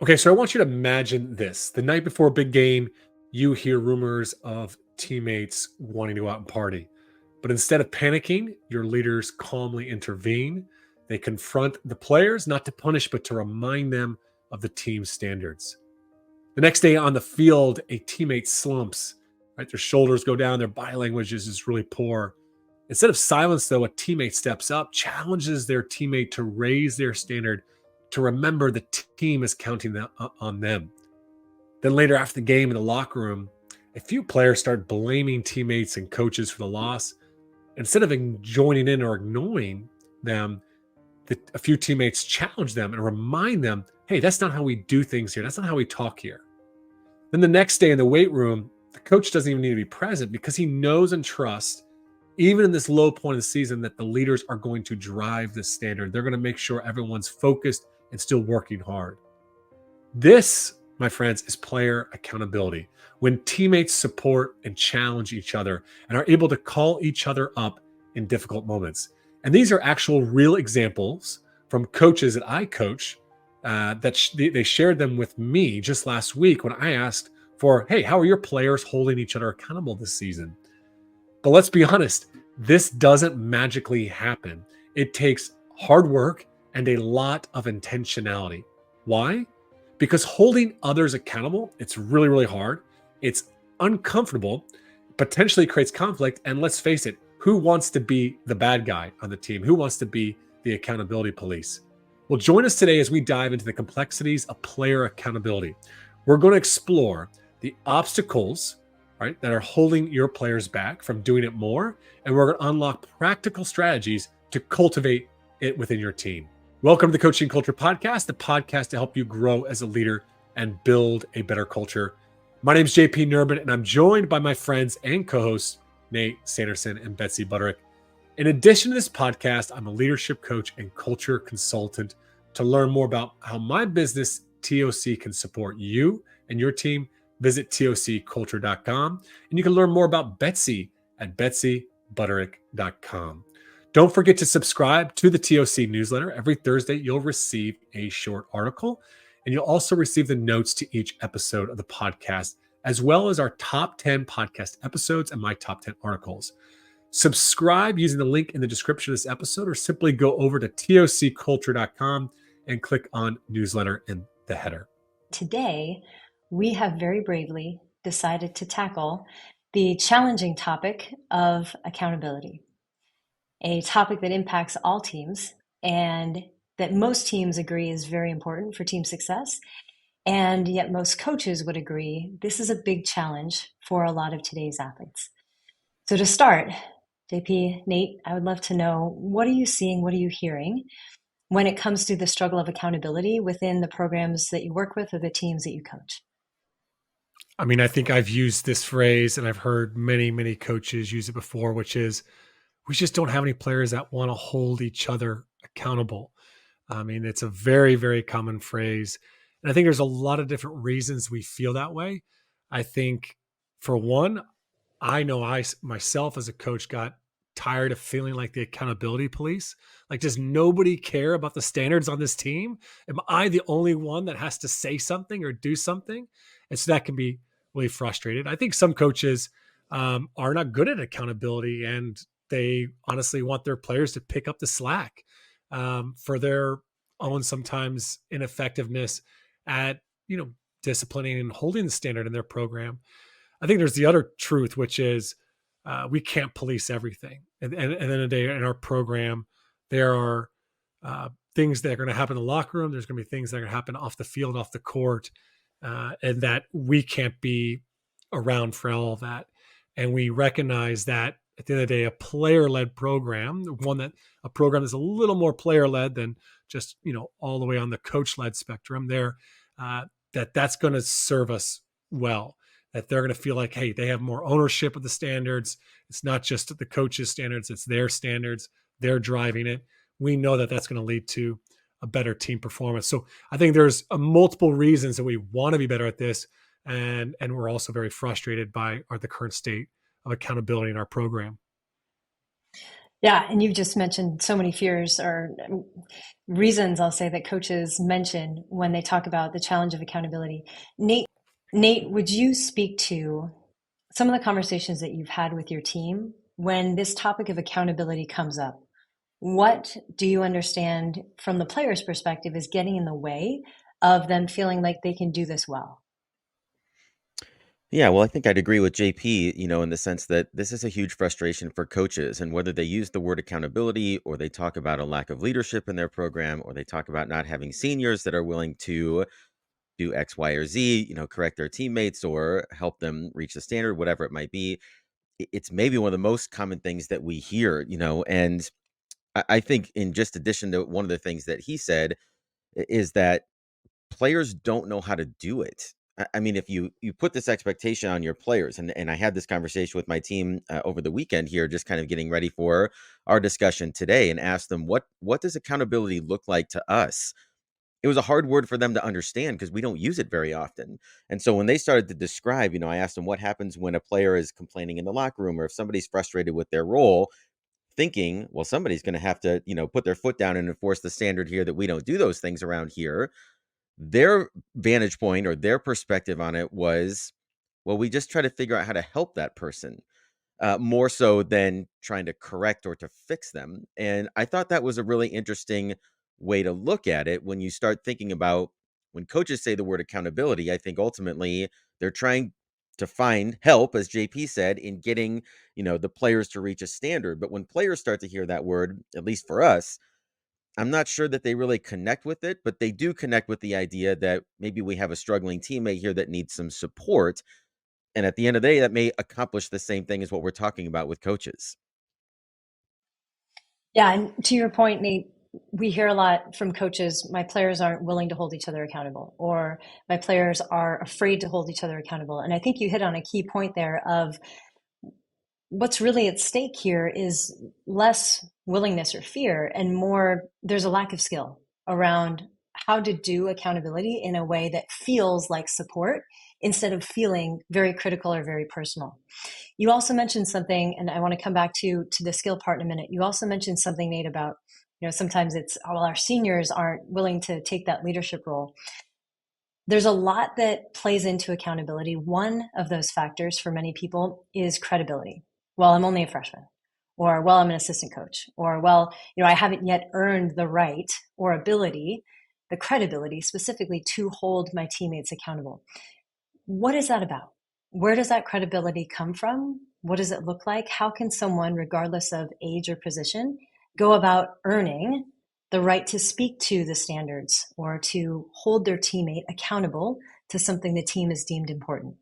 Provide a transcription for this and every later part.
Okay, so I want you to imagine this. The night before a big game, you hear rumors of teammates wanting to go out and party. But instead of panicking, your leaders calmly intervene. They confront the players, not to punish, but to remind them of the team's standards. The next day on the field, a teammate slumps, right? Their shoulders go down, their body language is just really poor. Instead of silence, though, a teammate steps up, challenges their teammate to raise their standard, to remember the team is counting on them. Then later after the game in the locker room, a few players start blaming teammates and coaches for the loss. Instead of joining in or ignoring them, a few teammates challenge them and remind them, hey, that's not how we do things here. That's not how we talk here. Then the next day in the weight room, the coach doesn't even need to be present because he knows and trusts, even in this low point of the season, that the leaders are going to drive this standard. They're going to make sure everyone's focused and still working hard. This, my friends, is player accountability. When teammates support and challenge each other and are able to call each other up in difficult moments. And these are actual real examples from coaches that I coach they shared them with me just last week when I asked for, hey, how are your players holding each other accountable this season? But let's be honest, this doesn't magically happen. It takes hard work and a lot of intentionality. Why? Because holding others accountable, it's really, really hard. It's uncomfortable, potentially creates conflict. And let's face it, who wants to be the bad guy on the team? Who wants to be the accountability police? Well, join us today as we dive into the complexities of player accountability. We're going to explore the obstacles, right, that are holding your players back from doing it more. And we're going to unlock practical strategies to cultivate it within your team. Welcome to the Coaching Culture Podcast, the podcast to help you grow as a leader and build a better culture. My name is JP Nurbin, and I'm joined by my friends and co-hosts, Nate Sanderson and Betsy Butterick. In addition to this podcast, I'm a leadership coach and culture consultant. To learn more about how my business, TOC, can support you and your team, visit tocculture.com. And you can learn more about Betsy at betsybutterick.com. Don't forget to subscribe to the TOC newsletter. Every Thursday, you'll receive a short article, and you'll also receive the notes to each episode of the podcast, as well as our top 10 podcast episodes and my top 10 articles. Subscribe using the link in the description of this episode, or simply go over to tocculture.com and click on newsletter in the header. Today, we have very bravely decided to tackle the challenging topic of accountability, a topic that impacts all teams and that most teams agree is very important for team success. And yet most coaches would agree this is a big challenge for a lot of today's athletes. So to start, JP, Nate, I would love to know, what are you seeing, what are you hearing when it comes to the struggle of accountability within the programs that you work with or the teams that you coach? I mean, I think I've used this phrase and I've heard many, many coaches use it before, which is we just don't have any players that want to hold each other accountable. I mean, it's a very, very common phrase. And I think there's a lot of different reasons we feel that way. I think, for one, I know I myself as a coach got tired of feeling like the accountability police. Like, does nobody care about the standards on this team? Am I the only one that has to say something or do something? And so that can be really frustrated. I think some coaches are not good at accountability, and they honestly want their players to pick up the slack for their own sometimes ineffectiveness at, disciplining and holding the standard in their program. I think there's the other truth, which is we can't police everything. And at the end of the day, in our program, there are things that are going to happen in the locker room. There's going to be things that are going to happen off the field, off the court, and that we can't be around for all of that. And we recognize that at the end of the day, a player-led program, a program that's a little more player-led than just, all the way on the coach-led spectrum there, that's going to serve us well. That they're going to feel like, hey, they have more ownership of the standards. It's not just the coaches' standards, it's their standards. They're driving it. We know that that's going to lead to a better team performance. So I think there's multiple reasons that we want to be better at this. And we're also very frustrated by the current state of accountability in our program. Yeah, and you've just mentioned so many fears or reasons I'll say that coaches mention when they talk about the challenge of accountability. Nate, Nate, would you speak to some of the conversations that you've had with your team when this topic of accountability comes up? What do you understand from the player's perspective is getting in the way of them feeling like they can do this well? Yeah, well, I think I'd agree with JP, in the sense that this is a huge frustration for coaches. And whether they use the word accountability or they talk about a lack of leadership in their program or they talk about not having seniors that are willing to do X, Y, or Z, correct their teammates or help them reach the standard, whatever it might be, it's maybe one of the most common things that we hear, and I think in just addition to one of the things that he said is that players don't know how to do it. I mean, if you put this expectation on your players, and I had this conversation with my team over the weekend here, just kind of getting ready for our discussion today, and asked them what does accountability look like to us. It was a hard word for them to understand because we don't use it very often. And so when they started to describe, I asked them what happens when a player is complaining in the locker room or if somebody's frustrated with their role, thinking, well, somebody's going to have to, put their foot down and enforce the standard here that we don't do those things around here. Their vantage point or their perspective on it was, well, we just try to figure out how to help that person, more so than trying to correct or to fix them. And I thought that was a really interesting way to look at it when you start thinking about when coaches say the word accountability. I think ultimately they're trying to find help, as JP said, in getting, the players to reach a standard. But when players start to hear that word, at least for us, I'm not sure that they really connect with it, but they do connect with the idea that maybe we have a struggling teammate here that needs some support. And at the end of the day, that may accomplish the same thing as what we're talking about with coaches. Yeah, and to your point, Nate, we hear a lot from coaches, my players aren't willing to hold each other accountable, or my players are afraid to hold each other accountable. And I think you hit on a key point there of what's really at stake here is less willingness or fear and more there's a lack of skill around how to do accountability in a way that feels like support instead of feeling very critical or very personal. You also mentioned something, and I want to come back to the skill part in a minute. You also mentioned something, Nate, about sometimes it's well our seniors aren't willing to take that leadership role. There's a lot that plays into accountability. One of those factors for many people is credibility. Well, I'm only a freshman, or well, I'm an assistant coach, or well, I haven't yet earned the right or ability, the credibility specifically to hold my teammates accountable. What is that about? Where does that credibility come from? What does it look like? How can someone, regardless of age or position, go about earning the right to speak to the standards or to hold their teammate accountable to something the team has deemed important?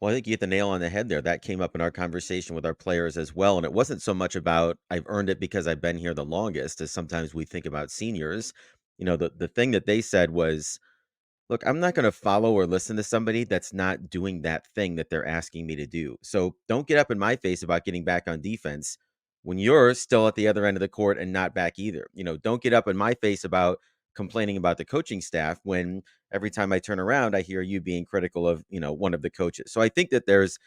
Well, I think you hit the nail on the head there. That came up in our conversation with our players as well. And it wasn't so much about I've earned it because I've been here the longest, as sometimes we think about seniors. The thing that they said was, look, I'm not going to follow or listen to somebody that's not doing that thing that they're asking me to do. So don't get up in my face about getting back on defense when you're still at the other end of the court and not back either. Don't get up in my face about complaining about the coaching staff when every time I turn around, I hear you being critical of, one of the coaches. So I think that there's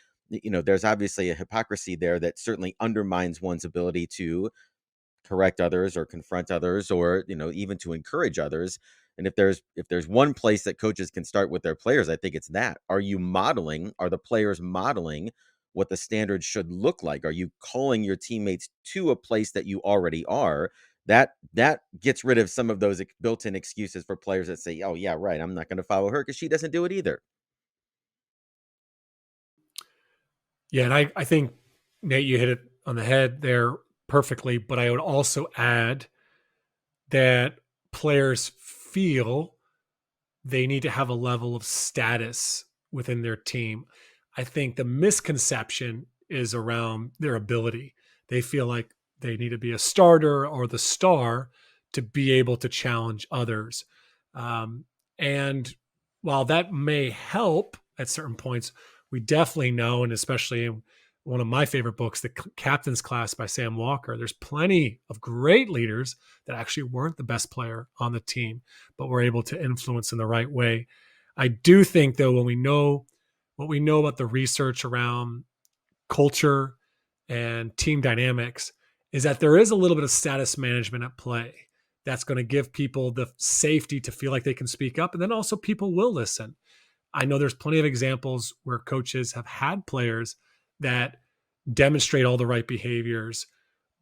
obviously a hypocrisy there that certainly undermines one's ability to correct others or confront others or even to encourage others. And if there's one place that coaches can start with their players, I think it's that. Are the players modeling what the standards should look like? Are you calling your teammates to a place that you already are? That gets rid of some of those built-in excuses for players that say, oh yeah, right, I'm not going to follow her because she doesn't do it either. Yeah, and I think Nate, you hit it on the head there perfectly. But I would also add that players feel they need to have a level of status within their team. I think the misconception is around their ability. They feel like they need to be a starter or the star to be able to challenge others. And while that may help at certain points, we definitely know, and especially in one of my favorite books, The Captain's Class by Sam Walker, there's plenty of great leaders that actually weren't the best player on the team, but were able to influence in the right way. I do think, though, when we know what we know about the research around culture and team dynamics is that there is a little bit of status management at play that's going to give people the safety to feel like they can speak up. And then also people will listen. I know there's plenty of examples where coaches have had players that demonstrate all the right behaviors,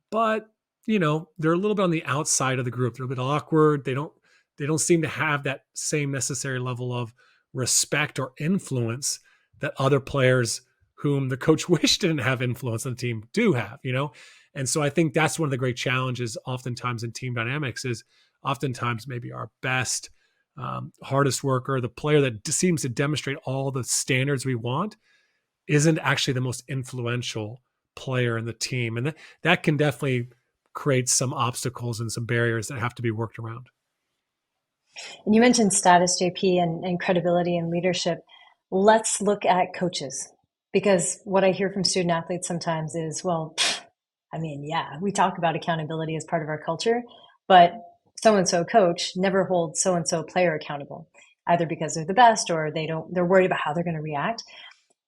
but they're a little bit on the outside of the group. They're a bit awkward. They don't seem to have that same necessary level of respect or influence that other players whom the coach wished didn't have influence on the team do have. And so I think that's one of the great challenges oftentimes in team dynamics is oftentimes maybe our best, hardest worker, the player that seems to demonstrate all the standards we want, isn't actually the most influential player in the team. And that can definitely create some obstacles and some barriers that have to be worked around. And you mentioned status, JP, and credibility and leadership. Let's look at coaches, because what I hear from student athletes sometimes is, well, yeah, we talk about accountability as part of our culture, but so-and-so coach never holds so-and-so player accountable, either because they're the best or they're worried about how they're going to react.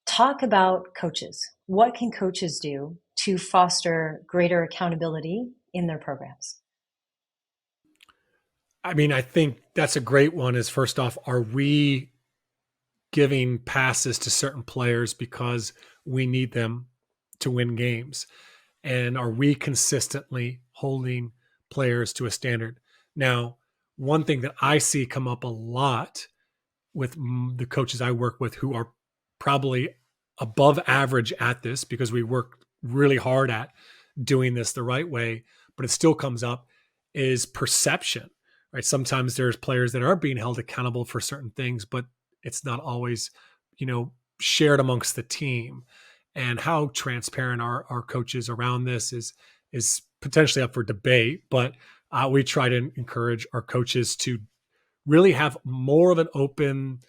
Talk about coaches. What can coaches do to foster greater accountability in their programs? I think that's a great one is first off, are we giving passes to certain players because we need them to win games? And are we consistently holding players to a standard? Now, one thing that I see come up a lot with the coaches I work with who are probably above average at this because we work really hard at doing this the right way, but it still comes up is perception, right? Sometimes there's players that are being held accountable for certain things, but it's not always, shared amongst the team. And how transparent our coaches around this is potentially up for debate, but we try to encourage our coaches to really have more of an open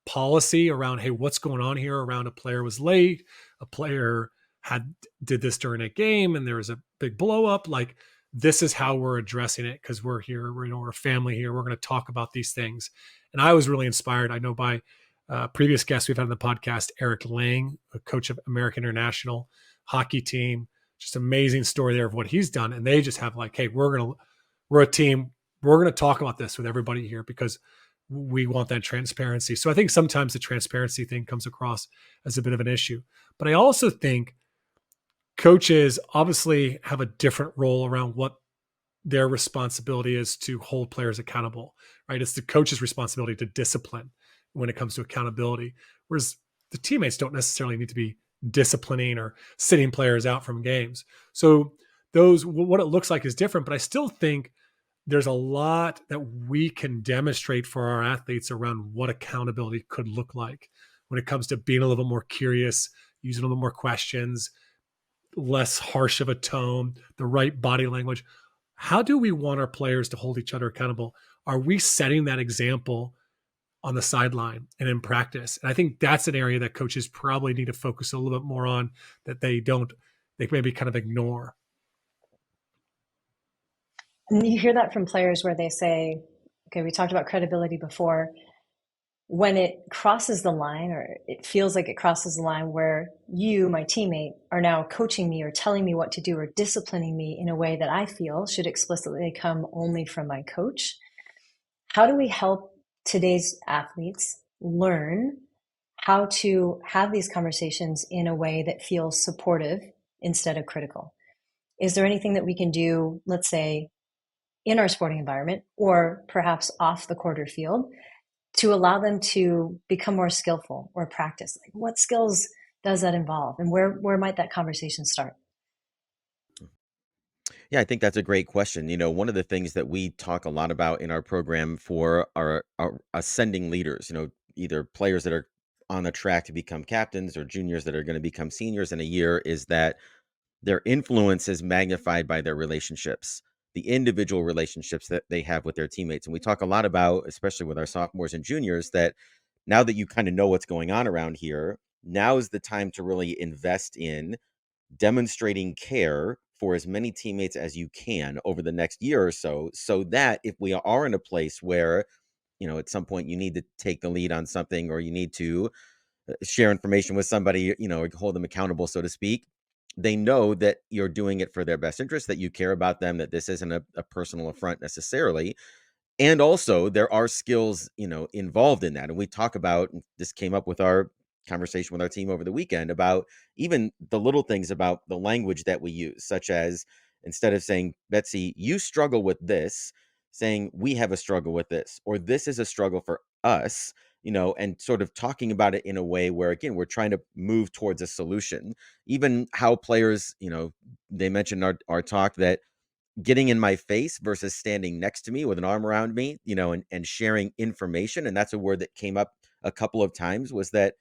policy around, hey, what's going on here around a player was late, a player did this during a game, and there was a big blow up. Like, this is how we're addressing it because we're here, we're a family here. We're going to talk about these things. And I was really inspired, I know, by previous guests we've had on the podcast, Eric Lang, a coach of American International hockey team. Just amazing story there of what he's done. And they just have like, hey, we're a team. We're going to talk about this with everybody here because we want that transparency. So I think sometimes the transparency thing comes across as a bit of an issue. But I also think coaches obviously have a different role around what their responsibility is to hold players accountable, right? It's the coach's responsibility to discipline when it comes to accountability, whereas the teammates don't necessarily need to be disciplining or sitting players out from games. So what it looks like is different, but I still think there's a lot that we can demonstrate for our athletes around what accountability could look like when it comes to being a little bit more curious, using a little more questions, less harsh of a tone, the right body language. How do we want our players to hold each other accountable? Are we setting that example on the sideline and in practice? And I think that's an area that coaches probably need to focus a little bit more on, that they maybe kind of ignore. And you hear that from players where they say, okay, we talked about credibility before. When it crosses the line, or it feels like it crosses the line where you, my teammate, are now coaching me or telling me what to do or disciplining me in a way that I feel should explicitly come only from my coach. How do we help today's athletes learn how to have these conversations in a way that feels supportive instead of critical? Is there anything that we can do, let's say, in our sporting environment or perhaps off the court or field, to allow them to become more skillful or practice? Like, what skills does that involve, and where might that conversation start? Yeah, I think that's a great question. One of the things that we talk a lot about in our program for our ascending leaders, either players that are on the track to become captains or juniors that are going to become seniors in a year, is that their influence is magnified by their relationships, the individual relationships that they have with their teammates. And we talk a lot about, especially with our sophomores and juniors, that now that you kind of know what's going on around here, now is the time to really invest in demonstrating care for as many teammates as you can over the next year or so that if we are in a place where, at some point you need to take the lead on something, or you need to share information with somebody, or hold them accountable, so to speak, they know that you're doing it for their best interest, that you care about them, that this isn't a personal affront necessarily. And also there are skills, involved in that. And we talk about, this came up with our conversation with our team over the weekend, about even the little things about the language that we use, such as, instead of saying, Betsy, you struggle with this, saying, we have a struggle with this, or this is a struggle for us, and sort of talking about it in a way where, again, we're trying to move towards a solution. Even how players, they mentioned our talk, that getting in my face versus standing next to me with an arm around me, and sharing information. And that's a word that came up a couple of times, was that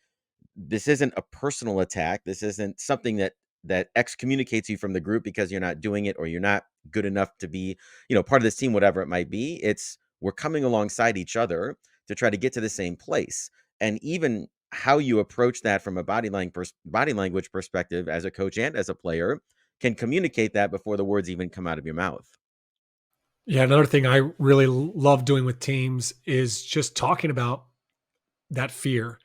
this isn't a personal attack. This isn't something that excommunicates you from the group because you're not doing it, or you're not good enough to be, part of this team, whatever it might be. It's, we're coming alongside each other to try to get to the same place. And even how you approach that from a body language perspective, as a coach and as a player, can communicate that before the words even come out of your mouth. Yeah, another thing I really love doing with teams is just talking about that fear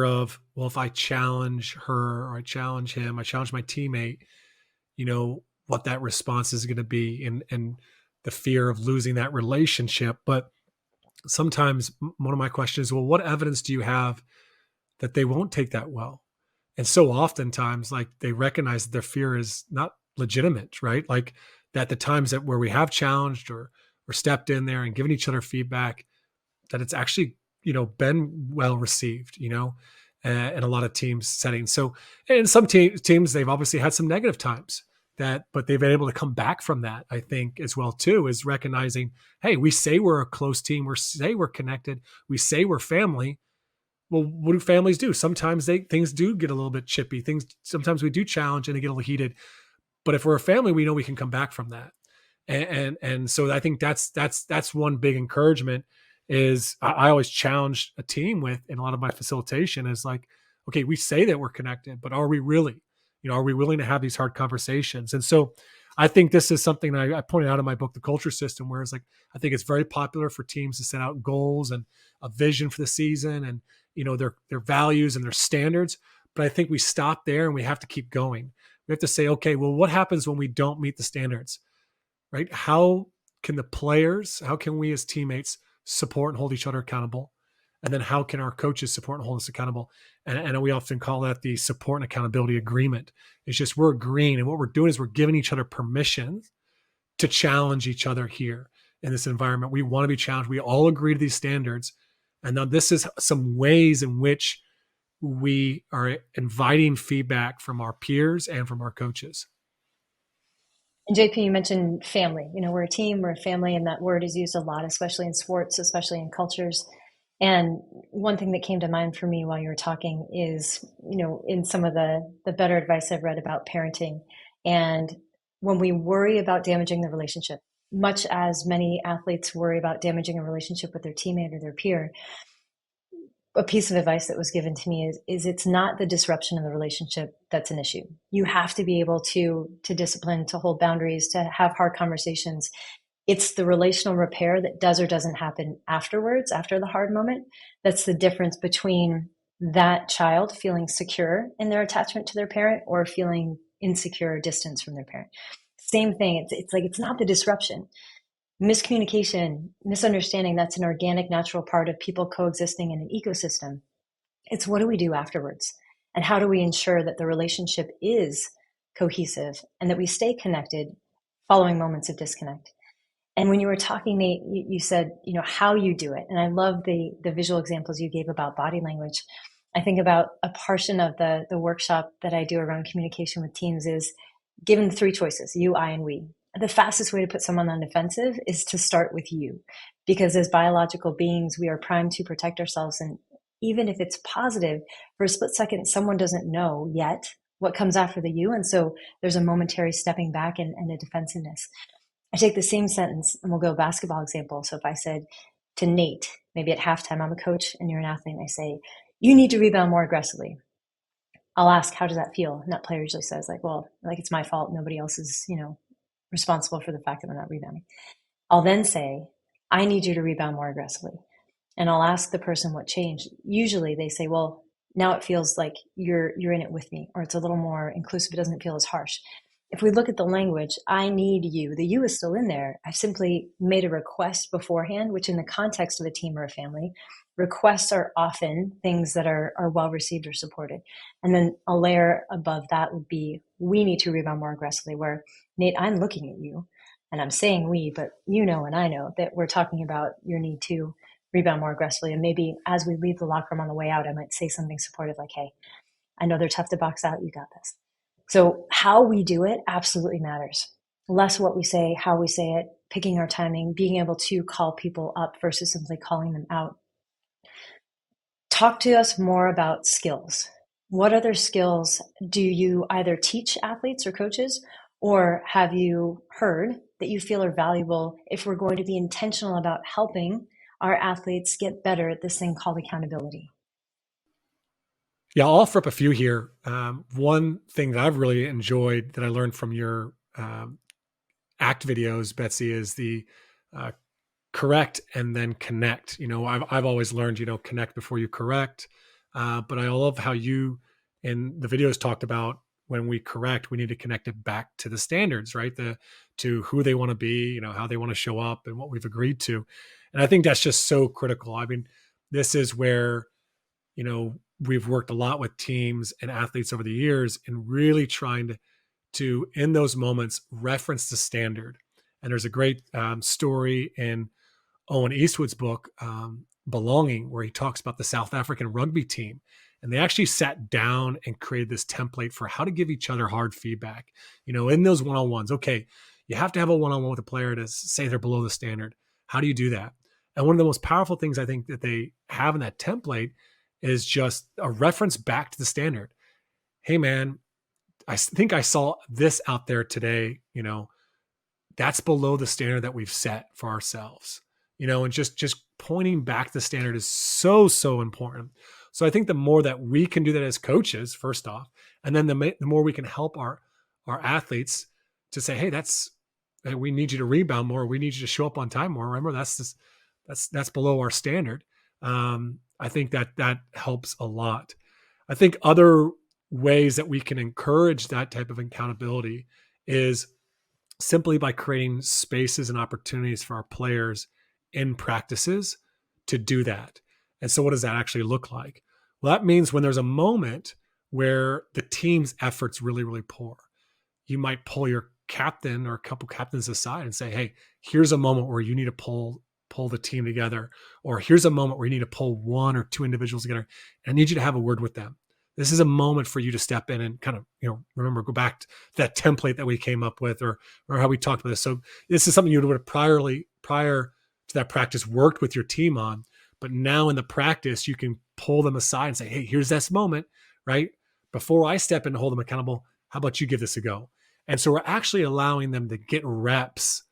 of, well, if I challenge her or I challenge him, I challenge my teammate, what that response is going to be, and the fear of losing that relationship. But sometimes one of my questions is, well, what evidence do you have that they won't take that well? And so oftentimes, like, they recognize that their fear is not legitimate, right? Like, that the times that where we have challenged or stepped in there and given each other feedback, that it's actually, been well received, in a lot of teams settings. So in some teams, they've obviously had some negative times, but they've been able to come back from that, I think, as well too, is recognizing, hey, we say we're a close team, we say we're connected, we say we're family. Well, what do families do? Sometimes things do get a little bit chippy. Sometimes we do challenge and they get a little heated. But if we're a family, we know we can come back from that. And so I think that's one big encouragement. Is I always challenge a team with, in a lot of my facilitation, is like, okay, we say that we're connected, but are we really? Are we willing to have these hard conversations? And so I think this is something I pointed out in my book, The Culture System, where it's like, I think it's very popular for teams to set out goals and a vision for the season, and their values and their standards. But I think we stop there and we have to keep going. We have to say, okay, well, what happens when we don't meet the standards, right? How can we as teammates support and hold each other accountable? And then how can our coaches support and hold us accountable? And we often call that the support and accountability agreement. It's just, we're agreeing, and what we're doing is we're giving each other permission to challenge each other here in this environment. We want to be challenged. We all agree to these standards. And now this is some ways in which we are inviting feedback from our peers and from our coaches. And JP, you mentioned family. We're a team, we're a family, and that word is used a lot, especially in sports, especially in cultures. And one thing that came to mind for me while you were talking is, in some of the better advice I've read about parenting, and when we worry about damaging the relationship, much as many athletes worry about damaging a relationship with their teammate or their peer, a piece of advice that was given to me is it's not the disruption of the relationship that's an issue. You have to be able to discipline, to hold boundaries, to have hard conversations. It's the relational repair that does or doesn't happen afterwards, after the hard moment. That's the difference between that child feeling secure in their attachment to their parent or feeling insecure or distance from their parent. Same thing. It's like, it's not the disruption. Miscommunication, misunderstanding, that's an organic, natural part of people coexisting in an ecosystem. It's, what do we do afterwards? And how do we ensure that the relationship is cohesive and that we stay connected following moments of disconnect? And when you were talking, Nate, you said, how you do it. And I love the visual examples you gave about body language. I think about a portion of the workshop that I do around communication with teams is given 3 choices: you, I, and we. The fastest way to put someone on defensive is to start with you, because as biological beings, we are primed to protect ourselves. And even if it's positive, for a split second, someone doesn't know yet what comes after the you. And so there's a momentary stepping back and a defensiveness. I take the same sentence, and we'll go basketball example. So if I said to Nate, maybe at halftime, I'm a coach and you're an athlete, and I say, you need to rebound more aggressively. I'll ask, how does that feel? And that player usually says, well, it's my fault. Nobody else is, responsible for the fact that I'm not rebounding. I'll then say, I need you to rebound more aggressively. And I'll ask the person what changed. Usually they say, well, Now it feels like you're in it with me, or it's a little more inclusive. It doesn't feel as harsh. If we look at the language, I need you, the you is still in there. I've simply made a request beforehand, which in the context of a team or a family, requests are often things that are well received or supported. And then a layer above that would be, we need to rebound more aggressively, where, Nate, I'm looking at you and I'm saying we, but you know and I know that we're talking about your need to rebound more aggressively. And maybe as we leave the locker room on the way out, I might say something supportive like, hey, I know they're tough to box out. You got this. So how we do it absolutely matters. Less what we say, how we say it, picking our timing, being able to call people up versus simply calling them out. Talk to us more about skills. What other skills do you either teach athletes or coaches, or have you heard that you feel are valuable if we're going to be intentional about helping our athletes get better at this thing called accountability? Yeah, I'll offer up a few here. One thing that I've really enjoyed that I learned from your ACT videos, Betsy, is the uh, correct and then connect. I've always learned, connect before you correct. But I love how you in the videos talked about when we correct, we need to connect it back to the standards, right? To who they want to be, how they want to show up and what we've agreed to. And I think that's just so critical. I mean, this is where, we've worked a lot with teams and athletes over the years and really trying to in those moments reference the standard. And there's a great story in Owen Eastwood's book, Belonging, where he talks about the South African rugby team. And they actually sat down and created this template for how to give each other hard feedback, in those one-on-ones. Okay, you have to have a one-on-one with a player to say they're below the standard. How do you do that? And one of the most powerful things I think that they have in that template is just a reference back to the standard. Hey, man, I think I saw this out there today, that's below the standard that we've set for ourselves, and just pointing back the standard is so important. So I think the more that we can do that as coaches, first off, and then the more we can help our athletes to say, hey, we need you to rebound more, we need you to show up on time more, remember that's below our standard. I think that helps a lot. I think other ways that we can encourage that type of accountability is simply by creating spaces and opportunities for our players in practices to do that. And so what does that actually look like? Well, that means when there's a moment where the team's effort's really poor, you might pull your captain or a couple captains aside and say, hey, here's a moment where you need to pull the team together, or here's a moment where you need to pull one or two individuals together, and I need you to have a word with them. This is a moment for you to step in and kind of, remember, go back to that template that we came up with, or how we talked about this. So this is something you would have prior to that practice worked with your team on, but now in the practice, you can pull them aside and say, hey, here's this moment, right? Before I step in to hold them accountable, how about you give this a go? And so we're actually allowing them to get reps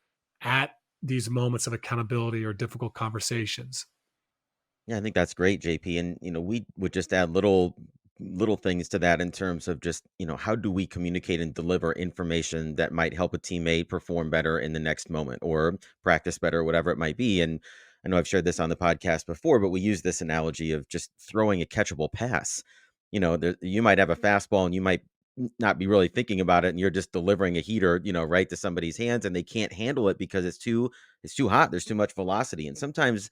at these moments of accountability or difficult conversations. Yeah, I think that's great, JP. And we would just add little things to that in terms of just, how do we communicate and deliver information that might help a teammate perform better in the next moment or practice better, whatever it might be. And I know I've shared this on the podcast before, but we use this analogy of just throwing a catchable pass. You might have a fastball and you might not be really thinking about it, and you're just delivering a heater, right to somebody's hands, and they can't handle it because it's too hot. There's too much velocity. And sometimes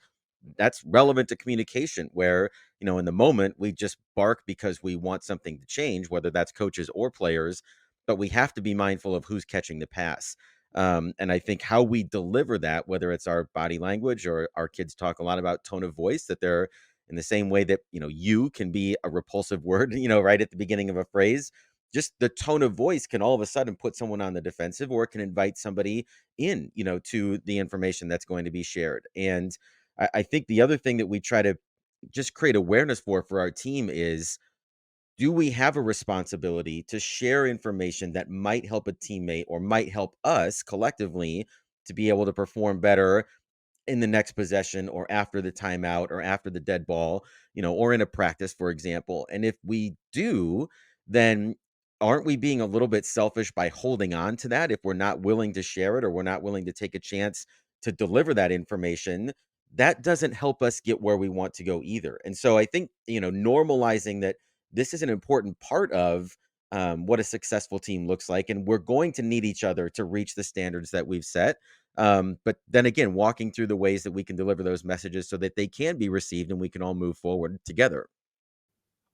that's relevant to communication where, in the moment we just bark because we want something to change, whether that's coaches or players, but we have to be mindful of who's catching the pass. And I think how we deliver that, whether it's our body language, or our kids talk a lot about tone of voice, that they're in the same way that, you can be a repulsive word, right at the beginning of a phrase. Just the tone of voice can all of a sudden put someone on the defensive, or it can invite somebody in, to the information that's going to be shared. And I think the other thing that we try to just create awareness for our team is, do we have a responsibility to share information that might help a teammate or might help us collectively to be able to perform better in the next possession, or after the timeout, or after the dead ball, or in a practice, for example. And if we do, then aren't we being a little bit selfish by holding on to that if we're not willing to share it, or we're not willing to take a chance to deliver that information? that doesn't help us get where we want to go either. And so I think, normalizing that this is an important part of what a successful team looks like, and we're going to need each other to reach the standards that we've set. But then again, walking through the ways that we can deliver those messages so that they can be received and we can all move forward together.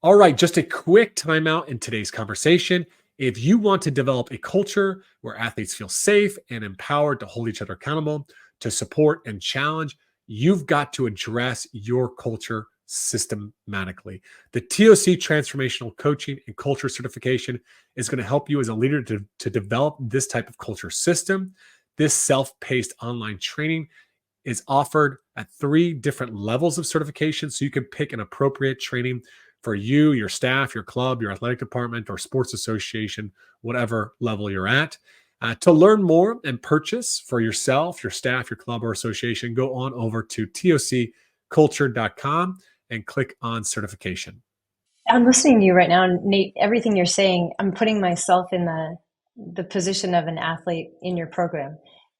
All right, just a quick timeout in today's conversation. If you want to develop a culture where athletes feel safe and empowered to hold each other accountable, to support and challenge, you've got to address your culture systematically. The TOC Transformational Coaching and Culture Certification is going to help you as a leader to develop this type of culture system. This self paced online training is offered at 3 different levels of certification. So you can pick an appropriate training for you, your staff, your club, your athletic department, or sports association, whatever level you're at. To learn more and purchase for yourself, your staff, your club, or association, go on over to tocculture.com and click on certification. I'm listening to you right now, and Nate, everything you're saying, I'm putting myself in the position of an athlete in your program.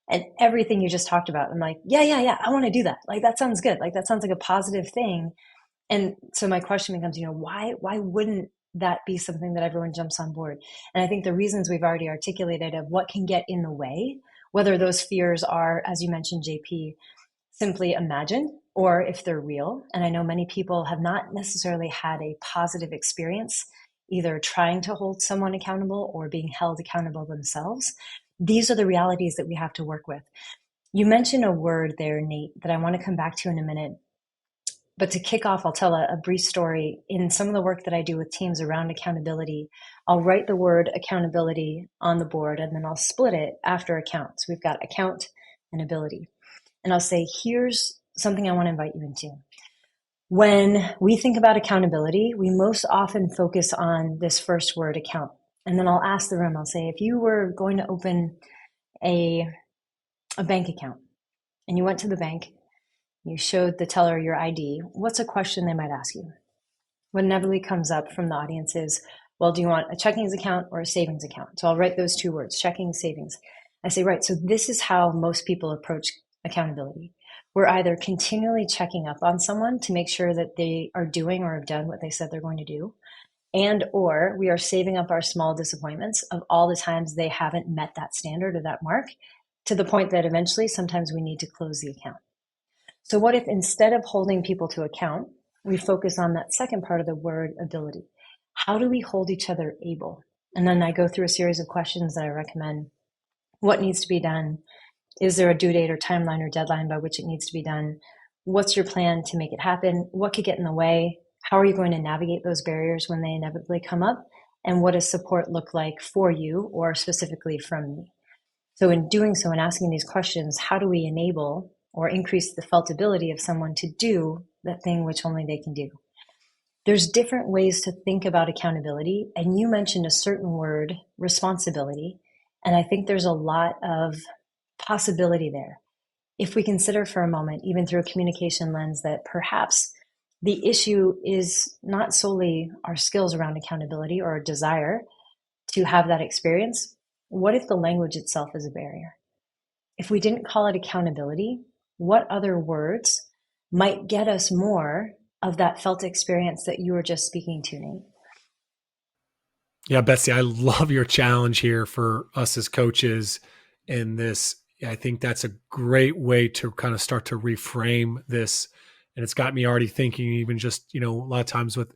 And everything you just talked about, I'm like, yeah, I want to do that. Like, that sounds good. Like, that sounds like a positive thing. And so my question becomes, why wouldn't that be something that everyone jumps on board? And I think the reasons we've already articulated of what can get in the way, whether those fears are, as you mentioned, JP, simply imagined, or if they're real. And I know many people have not necessarily had a positive experience, either trying to hold someone accountable or being held accountable themselves. These are the realities that we have to work with. You mentioned a word there, Nate, that I want to come back to in a minute. But to kick off, I'll tell a brief story. In some of the work that I do with teams around accountability, I'll write the word accountability on the board, and then I'll split it after account. So we've got account and ability. And I'll say, here's something I want to invite you into. When we think about accountability, we most often focus on this first word, account. And then I'll ask the room, I'll say, if you were going to open a bank account and you went to the bank, you showed the teller your ID, what's a question they might ask you? What inevitably comes up from the audience is, well, do you want a checking account or a savings account? So I'll write those 2 words, checking, savings. I say, right, so this is how most people approach accountability. We're either continually checking up on someone to make sure that they are doing or have done what they said they're going to do, and or we are saving up our small disappointments of all the times they haven't met that standard or that mark, to the point that eventually sometimes we need to close the account. So what if instead of holding people to account, we focus on that second part of the word, ability? How do we hold each other able? And then I go through a series of questions that I recommend. What needs to be done? Is there a due date or timeline or deadline by which it needs to be done? What's your plan to make it happen? What could get in the way? How are you going to navigate those barriers when they inevitably come up? And what does support look like for you, or specifically from me? So in doing so and asking these questions, how do we enable or increase the felt ability of someone to do that thing which only they can do? There's different ways to think about accountability. And you mentioned a certain word, responsibility. And I think there's a lot of possibility there. If we consider for a moment, even through a communication lens, that perhaps the issue is not solely our skills around accountability or a desire to have that experience. What if the language itself is a barrier? If we didn't call it accountability, what other words might get us more of that felt experience that you were just speaking to, Nate? Yeah, Betsy, I love your challenge here for us as coaches in this. I think that's a great way to kind of start to reframe this. And it's got me already thinking, even just, a lot of times with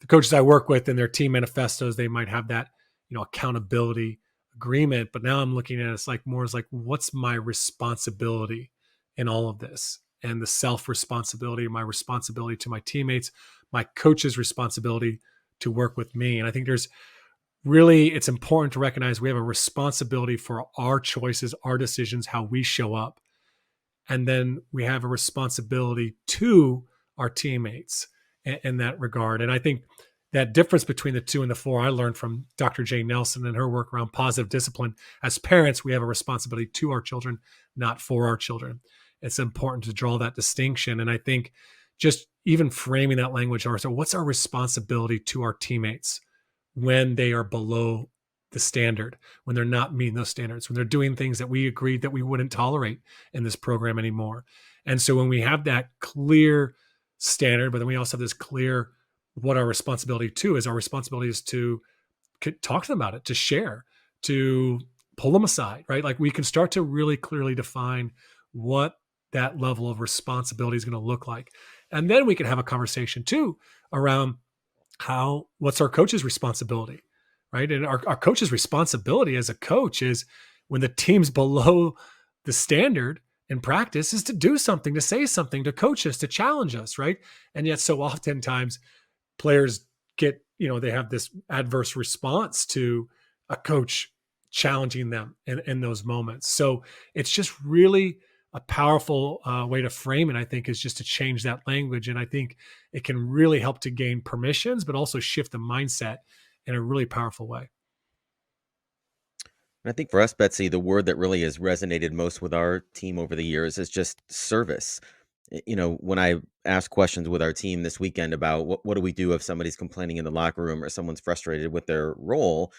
the coaches I work with and their team manifestos, they might have that, accountability agreement. But now I'm looking at it, it's like more as like, what's my responsibility in all of this? And the self responsibility, my responsibility to my teammates, my coach's responsibility to work with me. And I think it's important to recognize we have a responsibility for our choices, our decisions, how we show up. And then we have a responsibility to our teammates in that regard. And I think that difference between the 2 and the 4, I learned from Dr. Jane Nelson and her work around positive discipline. As parents, we have a responsibility to our children, not for our children. It's important to draw that distinction. And I think just even framing that language, so what's our responsibility to our teammates when they are below the standard, when they're not meeting those standards, when they're doing things that we agreed that we wouldn't tolerate in this program anymore. And so when we have that clear standard, but then we also have this clear what our responsibility too is, our responsibility is to talk to them about it, to share, to pull them aside, right? Like we can start to really clearly define what that level of responsibility is going to look like. And then we can have a conversation too around what's our coach's responsibility, right? And our coach's responsibility as a coach is when the team's below the standard in practice is to do something, to say something, to coach us, to challenge us, right? And yet so oftentimes players get, they have this adverse response to a coach challenging them in those moments. So it's just really a powerful way to frame it, I think, is just to change that language. And I think it can really help to gain permissions, but also shift the mindset in a really powerful way. And I think for us, Betsy, the word that really has resonated most with our team over the years is just service. When I ask questions with our team this weekend about what do we do if somebody's complaining in the locker room or someone's frustrated with their role,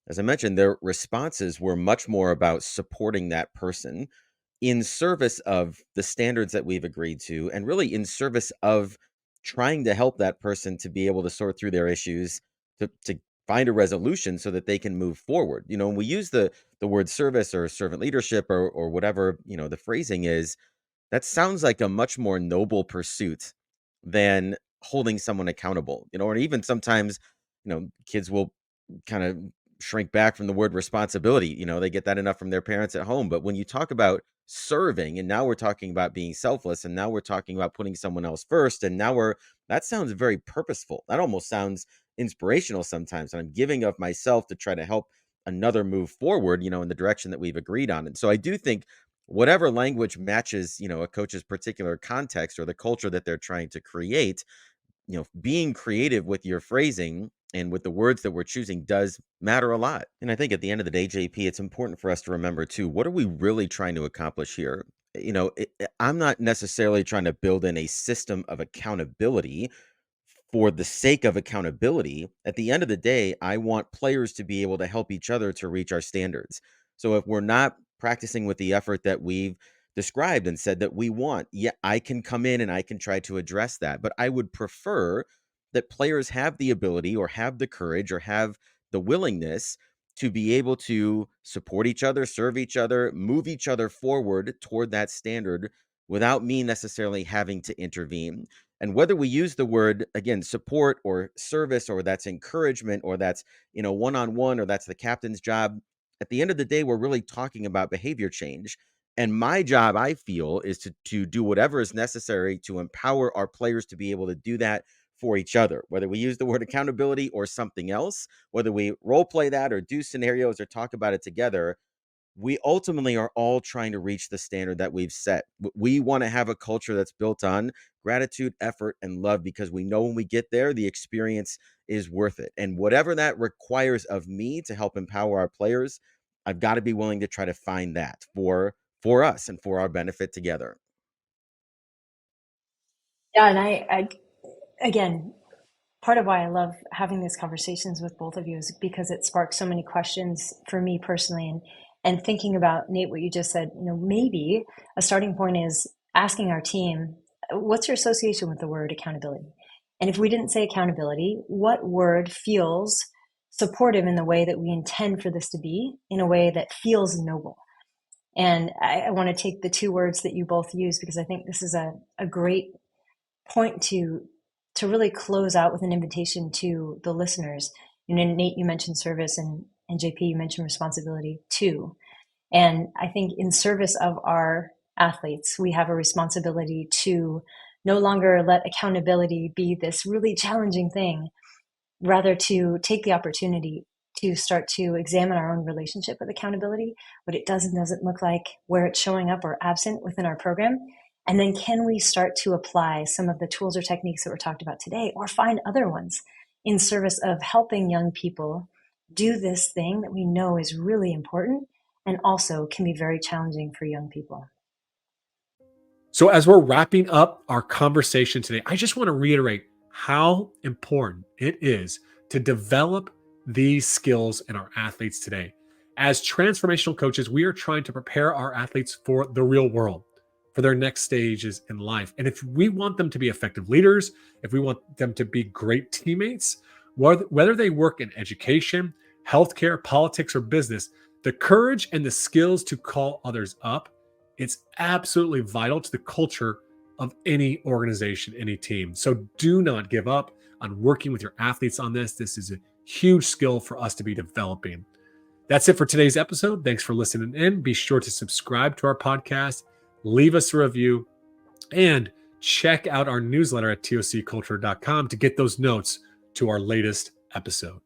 as I mentioned, their responses were much more about supporting that person in service of the standards that we've agreed to, and really in service of trying to help that person to be able to sort through their issues, to find a resolution so that they can move forward. When we use the word service or servant leadership or whatever, the phrasing is, that sounds like a much more noble pursuit than holding someone accountable, or even sometimes, kids will kind of shrink back from the word responsibility. They get that enough from their parents at home. But when you talk about serving, and now we're talking about being selfless, and now we're talking about putting someone else first, and now that sounds very purposeful. That almost sounds inspirational sometimes. And I'm giving of myself to try to help another move forward, in the direction that we've agreed on. And so I do think whatever language matches, a coach's particular context or the culture that they're trying to create, being creative with your phrasing and with the words that we're choosing does matter a lot. And I think at the end of the day, JP, it's important for us to remember too, what are we really trying to accomplish here? I'm not necessarily trying to build in a system of accountability for the sake of accountability. At the end of the day, I want players to be able to help each other to reach our standards. So if we're not practicing with the effort that we've described and said that we want, yeah, I can come in and I can try to address that. But I would prefer that players have the ability or have the courage or have the willingness to be able to support each other, serve each other, move each other forward toward that standard without me necessarily having to intervene. And whether we use the word, again, support or service, or that's encouragement, or that's, one-on-one, or that's the captain's job, at the end of the day, we're really talking about behavior change. And my job, I feel, is to do whatever is necessary to empower our players to be able to do that for each other, whether we use the word accountability or something else, whether we role play that or do scenarios or talk about it together. We ultimately are all trying to reach the standard that we've set. We want to have a culture that's built on gratitude, effort, and love, because we know when we get there, the experience is worth it. And whatever that requires of me to help empower our players, I've got to be willing to try to find that for us and for our benefit together. Yeah, and I again, part of why I love having these conversations with both of you is because it sparks so many questions for me personally. And thinking about, Nate, what you just said, maybe a starting point is asking our team, what's your association with the word accountability? And if we didn't say accountability, what word feels supportive in the way that we intend for this to be, in a way that feels noble? And I want to take the two words that you both use, because I think this is a great point to really close out with an invitation to the listeners. Nate, you mentioned service, and JP, you mentioned responsibility too. And I think in service of our athletes, we have a responsibility to no longer let accountability be this really challenging thing, rather to take the opportunity to start to examine our own relationship with accountability, what it does and doesn't look like, where it's showing up or absent within our program. And then can we start to apply some of the tools or techniques that were talked about today, or find other ones in service of helping young people do this thing that we know is really important and also can be very challenging for young people. So, as we're wrapping up our conversation today, I just want to reiterate how important it is to develop these skills in our athletes today. As transformational coaches, we are trying to prepare our athletes for the real world, for their next stages in life. And if we want them to be effective leaders, if we want them to be great teammates, whether they work in education, healthcare, politics, or business, the courage and the skills to call others up, it's absolutely vital to the culture of any organization, any team. So do not give up on working with your athletes on this. This is a huge skill for us to be developing. That's it for today's episode. Thanks for listening in. Be sure to subscribe to our podcast, leave us a review, and check out our newsletter at tocculture.com to get those notes to our latest episode.